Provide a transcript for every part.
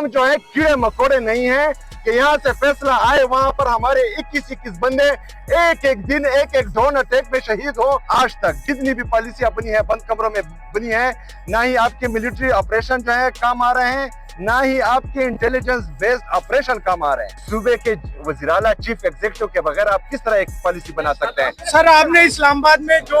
हम जो है कीड़े मकोड़े नहीं हैं कि यहाँ से फैसला आए वहां पर हमारे 21-21 बंदे एक एक दिन एक एक ड्रोन अटैक में शहीद हो। आज तक जितनी भी पॉलिसियां बनी है बंद कमरों में बनी है, ना ही आपके मिलिट्री ऑपरेशन जो है काम आ रहे हैं, ना ही आपके इंटेलिजेंस बेस्ड ऑपरेशन काम आ रहे हैं। सूबे के वज़ीर-ए-आला चीफ एग्जीक्यूटिव के बगैर आप किस तरह एक पॉलिसी बना सकते हैं? सर, आपने इस्लामाबाद में जो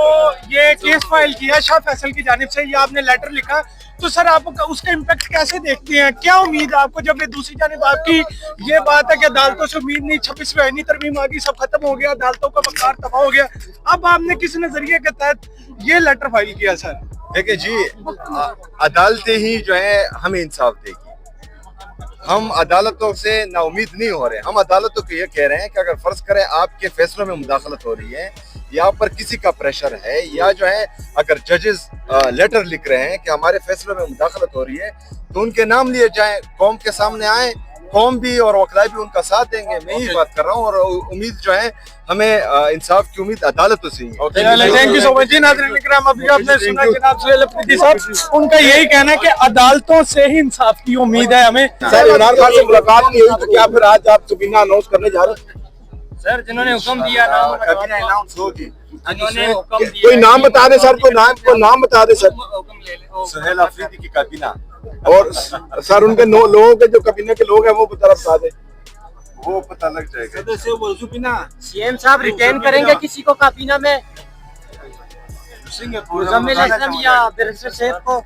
ये केस फाइल किया शाह फैसल की जानिब से, ये आपने लेटर लिखा, तो सर आप उसका इम्पैक्ट कैसे देखते हैं? क्या उम्मीद है आपको? जब ये दूसरी जानिब आपकी ये बात है कि अदालतों से उम्मीद नहीं, 26वीं आईनी तरमीम आ गई, सब खत्म हो गया, अदालतों का वक़ार तबाह हो गया, अब आपने किस नजरिए के तहत ये लेटर फाइल किया? सर देखिए जी, अदालतें ही जो है हमें इंसाफ देगी। हम अदालतों से नाउमीद नहीं हो रहे, हम अदालतों को ये कह रहे हैं कि अगर फर्ज करें आपके फैसलों में मुदाखलत हो रही है, या पर किसी का प्रेशर है, या जो है अगर जजेस लेटर लिख रहे हैं कि हमारे फैसलों में मुदाखलत हो रही है, तो उनके नाम लिए जाएं, कौम के सामने आए, कौम भी और वकला भी उनका साथ देंगे। मैं यही बात कर रहा हूँ, और उम्मीद जो है हमें इंसाफ की उम्मीद अदालतों से ही है। थैंक यू सो मच जी। नाज़रीन इकराम, अभी आपने सुना जनाब सुहेल अफरीदी साहब, उनका यही कहना है कि अदालतों से ही इंसाफ की उम्मीद है हमें। सर, इमरान खान से मुलाकात नहीं हुई, तो क्या फिर आज आप सबीना अनाउंस करने जा रहे हैं? सर, जिन्होंने हुक्म दिया नाम अनाउंस होगी, कोई नाम बता दे सर, कोई नाम बता दे सर। हुक्म ले ले। सुहेल अफरीदी की काबीना, और सर उनके लोगों के जो काबीना के लोग हैं वो बता दे, वो पता लग जाएगा। सीएम साहब रिटेन करेंगे किसी को काबीना में? मुज़म्मिल असलम या बैरिस्टर सैफ को?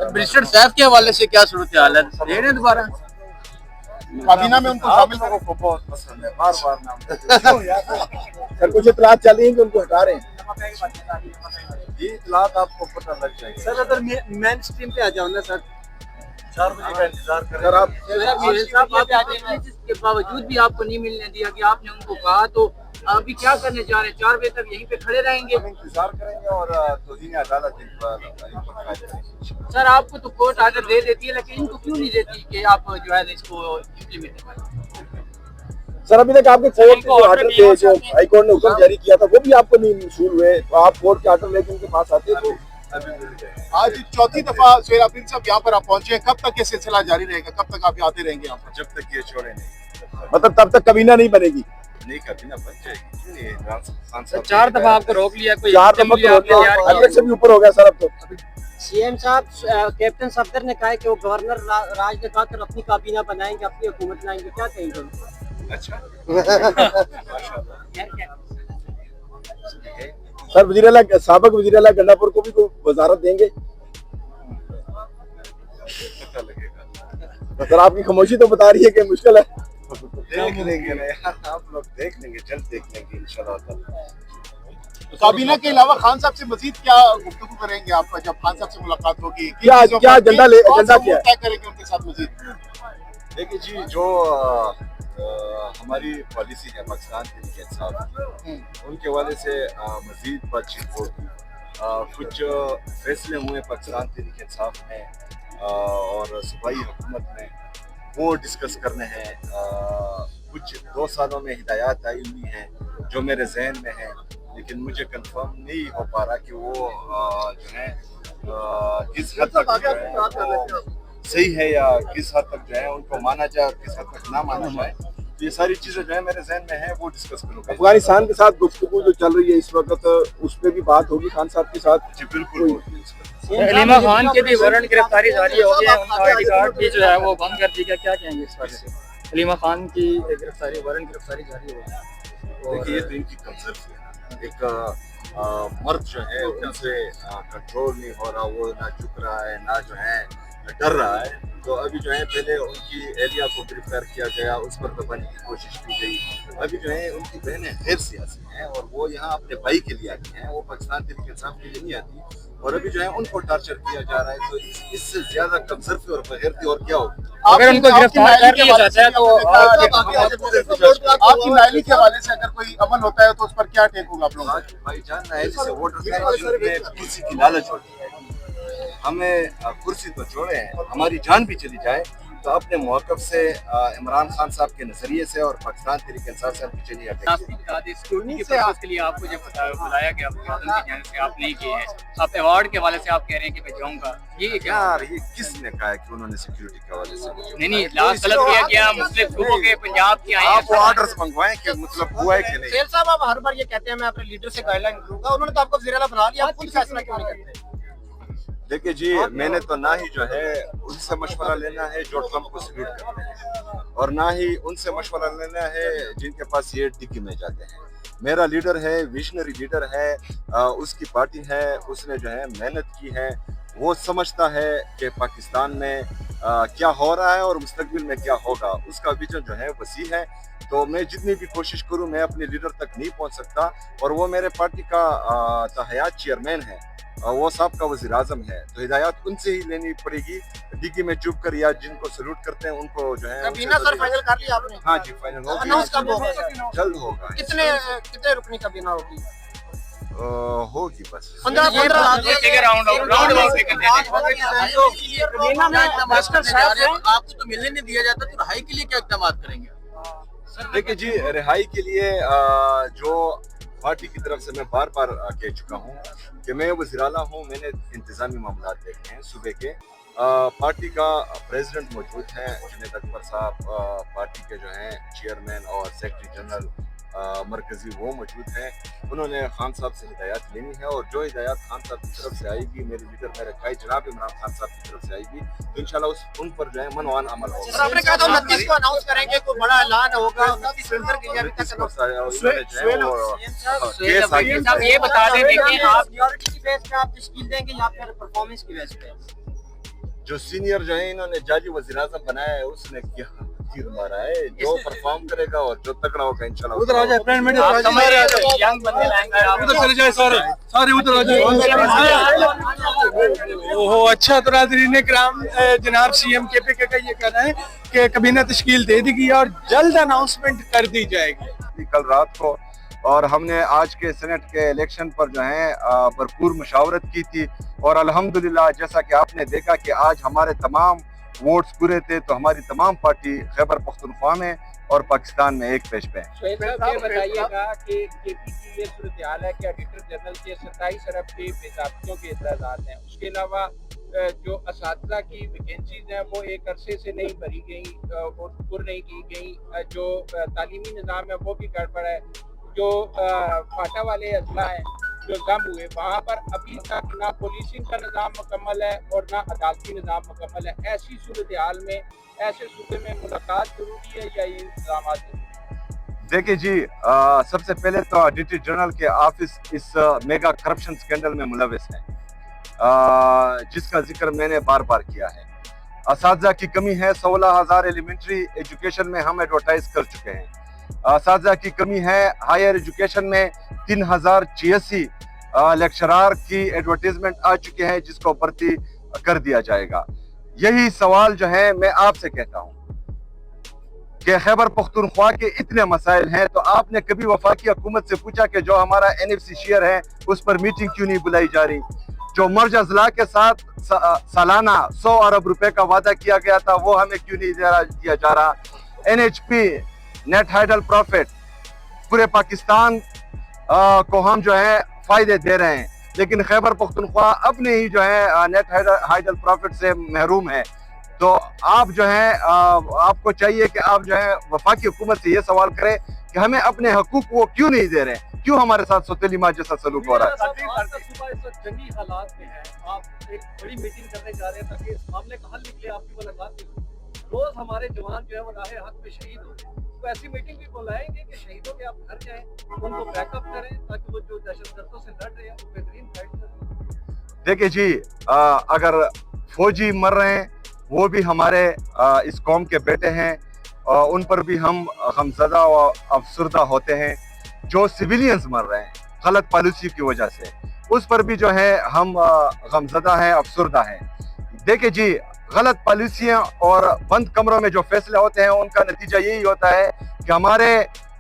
बैरिस्टर सैफ के हवाले से क्या सूरत हाल है? दे रहे दोबारा काबीना में उनको शामिल लोगों को बहुत पसंद है, बार नाम सर कुछ इतलात चल रही है कि उनको हटा रहे हैं। ये इतलात आपको पता लग जाएगी सर। अगर मेन स्ट्रीम पे आ जाओ ना सर, 4 बजे का इंतजार करें। सर आप जिसके बावजूद भी आपको नहीं मिलने दिया कि आपने उनको कहा, तो अभी क्या करने जा रहे हैं? 4 बजे तक यहीं पे खड़े रहेंगे? हम इंतजार करेंगे और तौहीन अदालत सर, आपको तो कोर्ट आर्डर दे देती है, लेकिन इनको क्यों नहीं देती कि आप जो है इसको इम्प्लीमेंट करें? सर, अभी तक आपके कोर्ट के आर्डर थे, जो हाई कोर्ट ने हुक्म जारी किया था, वो भी आपको नहीं मंजूर हुए, तो आप कोर्ट के आर्डर लेके उनके पास आते तो आज चौथी दफा सुहेल अफरीदी साहब यहाँ पर आप पहुंचे हैं, कब तक ये सिलसिला जारी रहेगा? कब तक आप आते रहेंगे यहाँ पर? जब तक ये छोड़े नहीं, मतलब तब तक कबीना नहीं बनेगी। नहीं, कबीना बन जाएगी। 4 दफा आपको रोक लिया, कोई 4 दफा से भी ऊपर हो गया सर अब तो। सीएम साहब, कैप्टन सफदर ने कहा है कि वो गवर्नर राज ने कहा कर अपनी काबीना बनाएंगे, अपनी हुकूमत लाएंगे, क्या कहेंगे? अच्छा सर, साबिक वज़ीर-ए-आला गंडापुर को भी कोई वजारत देंगे? पता लगेगा। सर, आपकी खामोशी तो बता रही है कि मुश्किल है। देख लेंगे ना यार, आप लोग देख लेंगे, जल्द देख लेंगे इंशाल्लाह। काबीना के अलावा खान साहब से मजीद क्या गुफ्तगू करेंगे आप जब खान साहब से मुलाकात होगी? क्या एजेंडा क्या करेंगे उनके साथ मजीद? देखिए जी, जो हमारी पॉलिसी है पाकिस्तान के इंसाफ की, उनके हवाले से मजीद बातचीत होगी। कुछ फैसले हुए पाकिस्तान तहरीक इंसाफ में और सूबाई हुकूमत में, वो डिस्कस करने हैं। कुछ 2 सालों में हिदायत आई हुई हैं जो मेरे जहन में है, लेकिन मुझे कंफर्म नहीं हो पा रहा कि वो जो है किस हद तक जो है वो सही है, या किस हद तक जो है उनको माना जाए और किस हद तक ना माना जाए। तो ये सारी चीजें जो है मेरे जहन में है, वो डिस्कस करूँगा। अफगानिस्तान के साथ गुफ्तगू जो चल रही है इस वक्त, उस पर भी बात होगी खान साहब के साथ? जी बिल्कुल। हलीमा खान के भी वारंट गिरफ्तारी जारी हो गया, उनका आईडी कार्ड भी जो है वो बंद कर दिया, क्या कहेंगे इस बारे में? हलीमा खान की गिरफ्तारी, वारंट गिरफ्तारी जारी हो गई। देखिए, ये तो इनकी कंसर्न है। एक मर्द जो है उनसे कंट्रोल नहीं हो रहा, वो ना झुक रहा है, ना जो है डर रहा है। तो अभी जो है पहले उनकी एहलिया को गिरफ्तार किया गया, उस पर दबाने की कोशिश की गई। अभी जो है उनकी बहनें गैर सियासी हैं और वो यहाँ अपने भाई के लिए आती हैं, वो पाकिस्तान तहरीक इंसाफ के लिए नहीं आती, और अभी जो है उनको टार्चर किया जा रहा है। तो इससे ज्यादा कंसर्फी और बगैरती और क्या होगी? अगर उनको गिरफ्तार कर लिया जाता है तो आपकी नायली के हवाले से अगर कोई अमल होता है तो उस पर क्या टेक होगा आप लोग? भाईजान, नायली से वोटर कुर्सी की लालच होती है। हमें कुर्सी तो छोड़े हैं, हमारी जान भी चली जाए तो अपने मौक़िफ़ से इमरान खान साहब के नज़रिए से और पाकिस्तान तहरीक इंसाफ से हम पीछे नहीं हटेंगे। स्क्रूटनी के पर्पस के लिए आपको जब बुलाया गया वज़ीर की जानिब से, आप नहीं गए हैं, आप अवार्ड के हवाले से आप कह रहे हैं कि मैं जाऊंगा, ये क्या? यार ये किसने कहा है कि उन्होंने सिक्योरिटी के हवाले से? नहीं लास्ट गलत किया गया, मुस्लिम ग्रुपों के पंजाब के आए हैं। आप वो ऑर्डर्स मंगवाएं कि मतलब हुआ है कि नहीं? सेल साहब आप हर बार ये कहते हैं मैं अपने लीडर से गाइडलाइन लूंगा, उन्होंने तो आपको वज़ीर आला बना लिया, आप खुद फैसला क्यों नहीं करते? देखिए जी, मैंने तो ना ही जो है उनसे मशवरा लेना है जो ट्रम्प को सल्यूट करते हैं, और ना ही उनसे मशवरा लेना है जिनके पास ये डिग्गी में जाते हैं। मेरा लीडर है, विजनरी लीडर है, उसकी पार्टी है, उसने जो है मेहनत की है, वो समझता है कि पाकिस्तान में क्या हो रहा है और मुस्तकबिल में क्या होगा, उसका विजन जो है वसी है। तो मैं जितनी भी कोशिश करूं मैं अपने लीडर तक नहीं पहुंच सकता, और वो मेरे पार्टी का तहयात चेयरमैन है, वो साहब का वज़ीर आज़म है, तो हिदायत उनसे ही लेनी पड़ेगी। डिग्गी में चुप कर या जिनको सैल्यूट करते हैं उनको जो है कबीना सर फाइनल कर लिया आपने? हाँ जी, फाइनल हो अनाउंस कब होगा? जल्द होगा। कितने रुकनी कबीना होगी? होगी बस 15 आपको तो मिलने नहीं दिया जाता, तो रिहाई के लिए क्या इक़दाम करेंगे? देखिए जी, रिहाई के लिए जो पार्टी की तरफ से मैं बार बार कह चुका हूँ कि मैं वज़ीर आला हूँ, मैंने इंतज़ामी मामला देखे हैं सूबे के। पार्टी का प्रेसिडेंट मौजूद है जुनैद अकबर साहब, पार्टी के जो हैं चेयरमैन और सेक्रेटरी जनरल मरकज़ी वो मौजूद हैं। उन्होंने खान साहब से हिदायत लेनी है, और जो हिदायत खान साहब की तरफ से आएगी, मेरे लीडर मेरे भाई जनाब इमरान खान साहब की तरफ से आएगी, तो इंशाल्लाह उन पर जो है मनवान अमल होगा। सर आपने कहा था 29 को अनाउंस करेंगे, कोई बड़ा ऐलान होगा, 29 सिलेंडर के लिए अभी तक साहब ये बता दें कि आप सिक्योरिटी की बेस पे आप तश्कील देंगे या फिर परफॉर्मेंस की बेस पे? जो सीनियर जो है इन्होंने जाजी वज़ीर आज़म बनाया है, उसने क्या तीर मारा है, जो परफॉर्म करेगा और जो तकड़ा होगा इंशाल्लाह उधर आ जाए फ्रेंड में, आप समझ रहे हैं यंग बंदे लाएंगे, आप उधर चले जाए, सारे उधर आ जाए। ओहो अच्छा, तो नाज़रीन किराम, जनाब सीएम केपीके का ये कहना है कि कबीना तश्कील दे दी गई है और जल्द अनाउंसमेंट कर दी जाएगी। कल रात को, और हमने आज के सेनेट के इलेक्शन पर जो है भरपूर मशावरत की थी, और अल्हम्दुलिल्लाह जैसा कि आपने देखा कि आज हमारे तमाम वोट्स पूरे थे, तो हमारी तमाम पार्टी खैबर पख्तूनख्वा में और पाकिस्तान में एक पेश पे है। ये बताइएगा कि केपी की ये सूरत-ए-हाल है कि ऑडिटर जनरल के 27 अरब के बेज़ाब्तियों के इतराज़ात हैं, उसके अलावा जो असातिज़ा की वैकेंसीज हैं वो एक अरसे से नहीं भरी गई और पुर नहीं की गई, जो तालीमी निज़ाम है वो भी गड़बड़ है, जो फाटा वाले अजला हैं जो दम हुए वहाँ पर अभी तक ना पुलिसिंग का निज़ाम मुकम्मल है और ना अदालती निज़ाम मुकम्मल है। ऐसी सूरत हाल में ऐसे सूबे में मुलाकात जरूरी है या ये इंतजाम जरूरी? देखिए जी, सबसे पहले तो ऑडिटर जनरल के ऑफिस इस मेगा करप्शन स्कैंडल में मुलविस है, जिसका जिक्र मैंने बार बार किया है। असातिज़ा की कमी है, 16,000 एलिमेंट्री एजुकेशन में हम एडवर्टाइज कर चुके हैं। असातिज़ा की कमी है, हायर एजुकेशन में 3086 लेक्चरार की एडवर्टीजमेंट आ चुके हैं, जिसको भर्ती कर दिया जाएगा। यही सवाल जो है मैं आपसे कहता हूँ कि खैबर पख्तूनख्वा के इतने मसाइल हैं, तो आपने कभी वफाकी हुकूमत से पूछा कि जो हमारा NFC शेयर है उस पर मीटिंग क्यों नहीं बुलाई जा रही? जो मर्ज अजला के साथ सालाना 100 अरब रुपए का वादा किया गया था वो हमें क्यों नहीं दिया जा रहा? NHP नेट हाइडल प्रॉफिट पूरे पाकिस्तान को हम जो है फायदे दे रहे हैं, लेकिन खैबर पख्तूनख्वा अपने ही जो है नेट हाइडल प्रॉफिट से महरूम है। तो आप जो है आपको चाहिए कि आप जो है वफाकी हुकूमत से ये सवाल करें कि हमें अपने हकूक वो क्यों नहीं दे रहे, क्यों हमारे साथ सौतेली माँ जैसा सलूक हो रहा है। जंगी हालात में है, आप एक बड़ी मीटिंग करने जा रहे हैं ताकि इस मामले का हल निकले, आपकी मुलाकात नहीं हुई। रोज हमारे जवान जो है वो राहे हक में शहीद हो, तो ऐसी मीटिंग भी बुलाएंगे कि शहीदों के आप घर जाएं, उनको बैकअप करें ताकि वो जो दहशतगर्दों से लड़ रहे हैं वो बेहतरीन फाइट करें। देखिए जी, अगर फौजी मर रहे हैं वो भी हमारे इस कौम के बेटे हैं, उन पर भी हम गमज़दा व अफसरदा होते हैं। जो सिविलियंस मर रहे हैं गलत पॉलिसी की वजह से, उस पर भी जो है हम गमज़दा हैं, अफसरदा हैं। देखिए जी, गलत पॉलिसियाँ और बंद कमरों में जो फैसले होते हैं उनका नतीजा यही होता है कि हमारे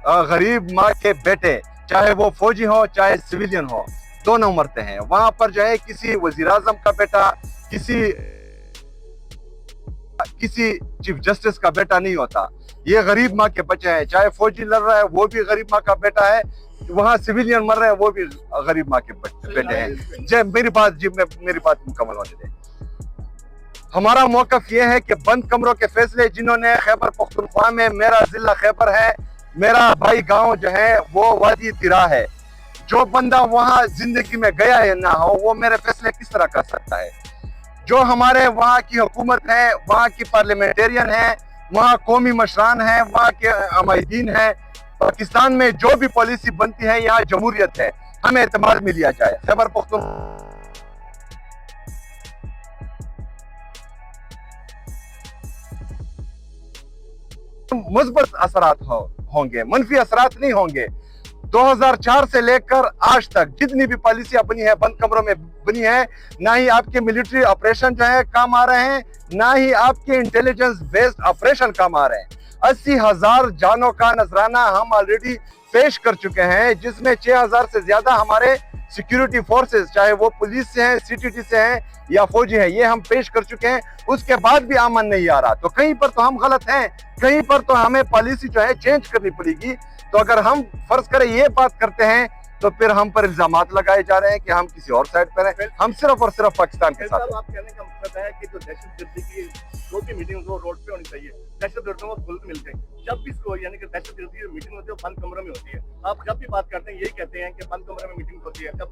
गरीब माँ के बेटे, चाहे वो फौजी हो चाहे सिविलियन हो, दोनों मरते हैं। वहाँ पर जो है किसी वज़ीर आज़म का बेटा, किसी किसी चीफ जस्टिस का बेटा नहीं होता, ये गरीब माँ के बच्चे हैं। चाहे फौजी लड़ रहा है वो भी गरीब माँ का बेटा है, वहाँ सिविलियन मर रहे हैं वो भी गरीब माँ के बेटे हैं। जय मेरी बात मुकम्मल होने दें। हमारा मौकफ ये है कि बंद कमरों के फैसले जिन्होंने खैबर पख्तूनख्वा में, मेरा जिला खैबर है, मेरा भाई गांव जो है वो वादी तिरा है, जो बंदा वहाँ जिंदगी में गया है ना हो वो मेरे फैसले किस तरह कर सकता है? जो हमारे वहाँ की हुकूमत है, वहाँ की पार्लियामेंटेरियन है, वहाँ कौमी मशरान है, वहाँ के अमायदीन है, पाकिस्तान में जो भी पॉलिसी बनती है यहाँ जमहूरियत है, हमें एतमाद में लिया जाए। खैबर पख्तूनख्वा मुस्बत असरात होंगे, मनफी असरात नहीं होंगे। 2004 से लेकर आज तक जितनी भी पॉलिसियां बनी है बंद कमरों में बनी है, ना ही आपके मिलिट्री ऑपरेशन जो है काम आ रहे हैं, ना ही आपके इंटेलिजेंस बेस्ड ऑपरेशन काम आ रहे हैं। 80,000 जानों का नजराना हम ऑलरेडी पेश कर चुके हैं, जिसमें 6,000 से ज्यादा हमारे सिक्योरिटी फोर्सेस, चाहे वो पुलिस से हैं, सीटीटी से हैं या फौजी हैं, ये हम पेश कर चुके हैं। उसके बाद भी अमन नहीं आ रहा, तो कहीं पर तो हम गलत हैं, कहीं पर तो हमें पॉलिसी जो है चेंज करनी पड़ेगी। तो अगर हम फर्ज करें ये बात करते हैं तो फिर हम पर इल्जामात लगाए जा रहे हैं कि हम किसी और साइड पर हैं। हम सिर्फ और सिर्फ पाकिस्तान के साथ हैं। आप कहने का मतलब है कि जो दहशतगर्दी की जो भी मीटिंग हो रोड पे होनी चाहिए, दहशतगर्दों को खुद मिलते हैं। जब भी इसको यानी कि दहशतगर्दी की मीटिंग होती है वो बंद कमरों में होती है। आप जब भी बात करते हैं यही कहते हैं कि बंद कमरे में मीटिंग होती है। जब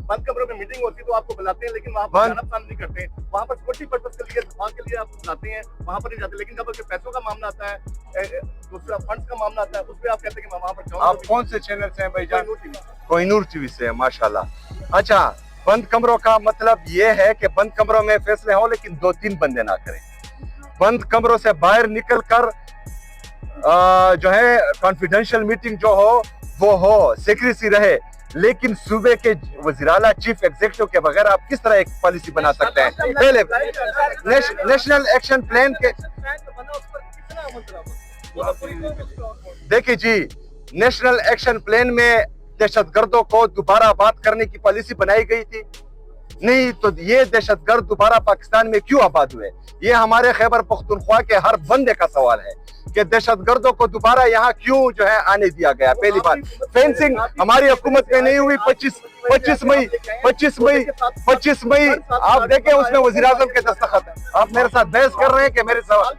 बंद कमरों में मीटिंग होती है तो आपको बुलाते हैं, लेकिन वहाँ पर जाना पसंद नहीं करते। वहाँ पर सिक्योरिटी पर्पस के लिए, दफा के लिए आपको बुलाते हैं, वहाँ पर नहीं जाते। लेकिन जब पैसों का मामला आता है, दूसरा फंड्स का मामला आता है, उस पर आप कहते हैं कि मैं वहाँ पर जाऊँ। आप कौन से चैनल से हैं भाईजान? कोहिनूर टीवी से है, माशाल्लाह। अच्छा, बंद कमरों का मतलब ये है कि बंद कमरों में फैसले हो लेकिन 2-3 बंदे ना करें। बंद कमरों से बाहर निकल कर जो है कॉन्फिडेंशियल मीटिंग जो हो वो हो, सेक्रेसी रहे, लेकिन सूबे के वज़ीर-ए-आला चीफ एग्जीक्यूटिव के बगैर आप किस तरह एक पॉलिसी बना सकते हैं? पहले नेशनल एक्शन प्लान के देखिए जी, नेशनल एक्शन प्लान में दहशतगर्दों को दोबारा आबाद करने की पॉलिसी बनाई गई थी। नहीं तो ये दहशतगर्द दोबारा पाकिस्तान में क्यों आबाद हुए? ये हमारे खैबर पख्तूनख्वा के हर बंदे का सवाल है कि दहशतगर्दों को दोबारा यहाँ क्यों जो है आने दिया गया। पहली बात, फेंसिंग हमारी हुकूमत में नहीं हुई। 25 मई आप देखें उसमें वज़ीर आज़म के दस्तखत। आप मेरे साथ बहस कर रहे हैं कि मेरे सवाल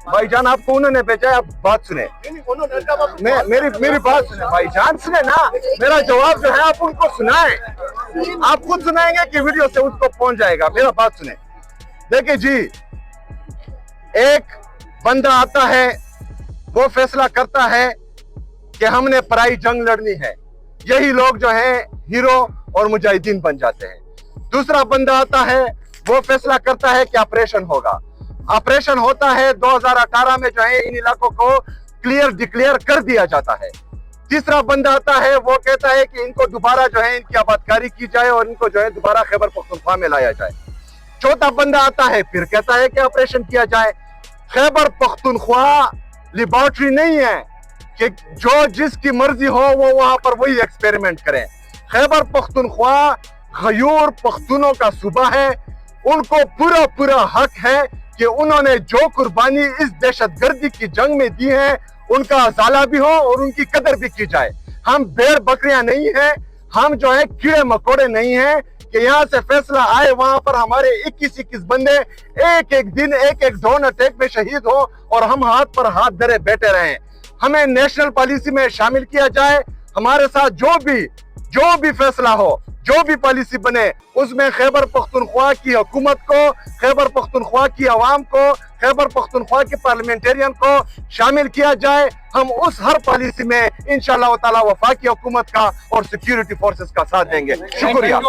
भाईजान आपको उन्होंने भेजा है, आप बात सुने, मेरी बात सुने भाईजान, सुने ना, मेरा जवाब जो है आप उनको सुनाएं। आप खुद सुनाएंगे कि वीडियो से उसको पहुंच जाएगा? मेरा बात सुने। देखिए जी, एक बंदा आता है, वो फैसला करता है कि हमने पराई जंग लड़नी है, यही लोग जो है हीरो और मुजाहिदीन बन जाते हैं। दूसरा बंदा आता है, वो फैसला करता है कि ऑपरेशन होगा। ऑपरेशन होता है, 2018 में जो है इन इलाकों को क्लियर डिक्लेयर कर दिया जाता है। तीसरा बंदा आता है, वो कहता है कि इनको दोबारा जो है इनकी आबादकारी की जाए और इनको जो है दोबारा खैबर पख्तूनख्वा में लाया जाए। चौथा बंदा आता है, फिर कहता है कि ऑपरेशन किया जाए। खैबर पख्तूनख्वा लेबोरेटरी नहीं है कि जो जिसकी मर्जी हो वो वहां पर वही एक्सपेरिमेंट करें। खैबर पख्तूनख्वा गयूर पख्तूनों का सूबा है, उनको पूरा हक है कि उन्होंने जो कुर्बानी इस दहशतगर्दी की जंग में दी है उनका अजाला भी हो और उनकी कदर भी की जाए। हम भेड़ बकरियां नहीं हैं, हम जो है कीड़े मकोड़े नहीं हैं कि यहाँ से फैसला आए वहां पर हमारे 21 बंदे एक दिन एक ड्रोन अटैक में शहीद हो और हम हाथ पर हाथ धरे बैठे रहें। हमें नेशनल पॉलिसी में शामिल किया जाए। हमारे साथ जो भी फैसला हो, जो भी पॉलिसी बने, उसमें खैबर पख्तूनख्वा की हुकूमत को, खैबर पख्तूनख्वा की आवाम को, खैबर पख्तूनख्वा के पार्लियामेंटेरियन को शामिल किया जाए। हम उस हर पॉलिसी में इंशाअल्लाह ताला वफाकी हुकूमत का और सिक्योरिटी फोर्सेस का साथ देंगे। शुक्रिया।